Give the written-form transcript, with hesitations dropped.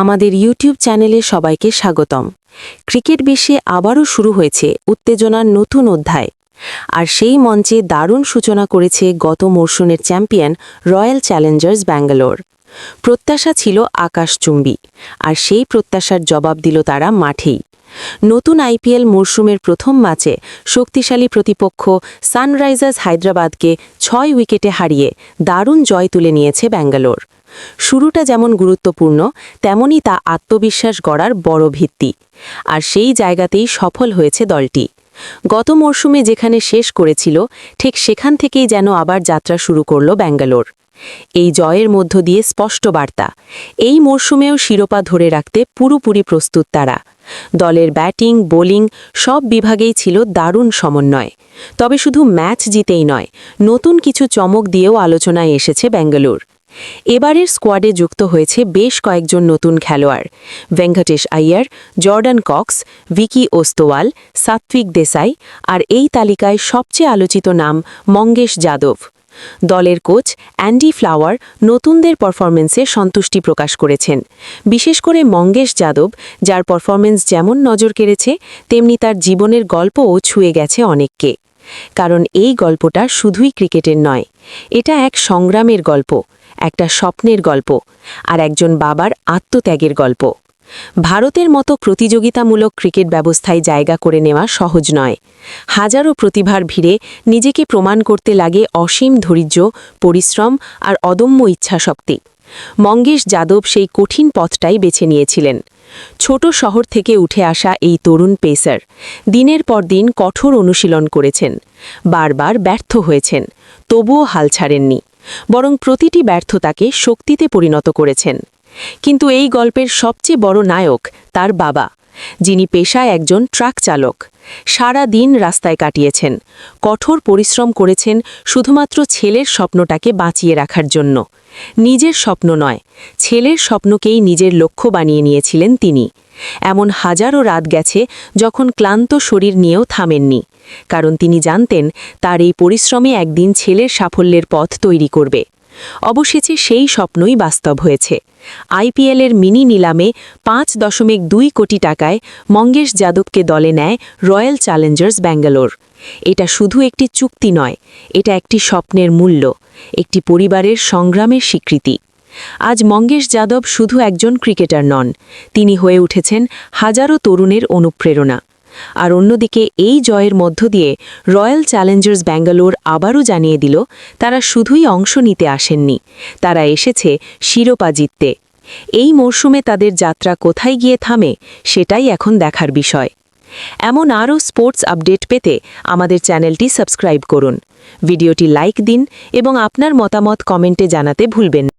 আমাদের ইউটিউব চ্যানেলে সবাইকে স্বাগতম। ক্রিকেট বিশ্বে আবারও শুরু হয়েছে উত্তেজনার নতুন অধ্যায়, আর সেই মঞ্চে দারুণ সূচনা করেছে গত মরশুমের চ্যাম্পিয়ন রয়্যাল চ্যালেঞ্জার্স ব্যাঙ্গালোর। প্রত্যাশা ছিল আকাশচুম্বী, আর সেই প্রত্যাশার জবাব দিল তারা মাঠেই। নতুন আইপিএল মরশুমের প্রথম ম্যাচে শক্তিশালী প্রতিপক্ষ সানরাইজার্স হায়দ্রাবাদকে 6 উইকেটে হারিয়ে দারুণ জয় তুলে নিয়েছে ব্যাঙ্গালোর। শুরুটা যেমন গুরুত্বপূর্ণ, তেমনি তা আত্মবিশ্বাস গড়ার বড় ভিত্তি, আর সেই জায়গাতেই সফল হয়েছে দলটি। গত মরশুমে যেখানে শেষ করেছিল, ঠিক সেখান থেকেই যেন আবার যাত্রা শুরু করল ব্যাঙ্গালোর। এই জয়ের মধ্য দিয়ে স্পষ্ট বার্তা, এই মরশুমেও শিরোপা ধরে রাখতে পুরোপুরি প্রস্তুত তারা। দলের ব্যাটিং, বোলিং সব বিভাগেই ছিল দারুণ সমন্বয়। তবে শুধু ম্যাচ জিতেই নয়, নতুন কিছু চমক দিয়েও আলোচনায় এসেছে ব্যাঙ্গালোর। এবারের স্কোয়াডে যুক্ত হয়েছে বেশ কয়েকজন নতুন খেলোয়াড়: ভেঙ্কটেশ আইয়ার, জর্ডান কক্স, ভিকি ওস্তোয়াল, সাত্বিক দেসাই, আর এই তালিকায় সবচেয়ে আলোচিত নাম মঙ্গেশ যাদব। দলের কোচ অ্যান্ডি ফ্লাওয়ার নতুনদের পারফরমেন্সে সন্তুষ্টি প্রকাশ করেছেন, বিশেষ করে মঙ্গেশ যাদব, যার পারফরমেন্স যেমন নজর কেড়েছে, তেমনি তার জীবনের গল্পও ছুঁয়ে গেছে অনেককে। কারণ এই গল্পটা শুধুই ক্রিকেটের নয়, এটা এক সংগ্রামের গল্প, একটা স্বপ্নের গল্প, আর একজন বাবার আত্মত্যাগের গল্প। ভারতের মতো প্রতিযোগিতামূলক ক্রিকেট ব্যবস্থায় জায়গা করে নেওয়া সহজ নয়। হাজারো প্রতিভার ভিড়ে নিজেকে প্রমাণ করতে লাগে অসীম ধৈর্য, পরিশ্রম আর অদম্য ইচ্ছাশক্তি। মঙ্গেশ যাদব সেই কঠিন পথটাই বেছে নিয়েছিলেন। ছোট শহর থেকে উঠে আসা এই তরুণ পেসার দিনের পর দিন কঠোর অনুশীলন করেছেন, বারবার ব্যর্থ হয়েছেন, তবুও হাল ছাড়েননি, বরং প্রতিটি ব্যর্থতাকে শক্তিতে পরিণত করেছেন। কিন্তু এই গল্পের সবচেয়ে বড় নায়ক তার বাবা, যিনি পেশায় একজন ট্রাক চালক। সারা দিন রাস্তায় কাটিয়েছেন, কঠোর পরিশ্রম করেছেন শুধুমাত্র ছেলের স্বপ্নটাকে বাঁচিয়ে রাখার জন্য। নিজের স্বপ্ন নয়, ছেলের স্বপ্নকেই নিজের লক্ষ্য বানিয়ে নিয়েছিলেন তিনি। এমন হাজারো রাত গেছে যখন ক্লান্ত শরীর নিয়েও থামেননি, কারণ তিনি জানতেন তার এই পরিশ্রমে একদিন ছেলের সাফল্যের পথ তৈরি করবে। অবশেষে সেই স্বপ্নই বাস্তব হয়েছে। আইপিএলের মিনি নিলামে 5.2 কোটি টাকায় মঙ্গেশ যাদবকে দলে নেয় রয়্যাল চ্যালেঞ্জার্স ব্যাঙ্গালোর। এটা শুধু একটি চুক্তি নয়, এটা একটি স্বপ্নের মূল্য, একটি পরিবারের সংগ্রামের স্বীকৃতি। আজ মঙ্গেশ যাদব শুধু একজন ক্রিকেটার নন, তিনি হয়ে উঠেছেন হাজারো তরুণের অনুপ্রেরণা। আর অন্যদিকে এই জয়ের মধ্য দিয়ে রয়্যাল চ্যালেঞ্জার্স ব্যাঙ্গালোর আবারও জানিয়ে দিল, তারা শুধুই অংশ নিতে আসেননি, তারা এসেছে শিরোপা জিততে। এই মরশুমে তাদের যাত্রা কোথায় গিয়ে থামে, সেটাই এখন দেখার বিষয়। এমন আরও স্পোর্টস আপডেট পেতে আমাদের চ্যানেলটি সাবস্ক্রাইব করুন, ভিডিওটি লাইক দিন এবং আপনার মতামত কমেন্টে জানাতে ভুলবেন না।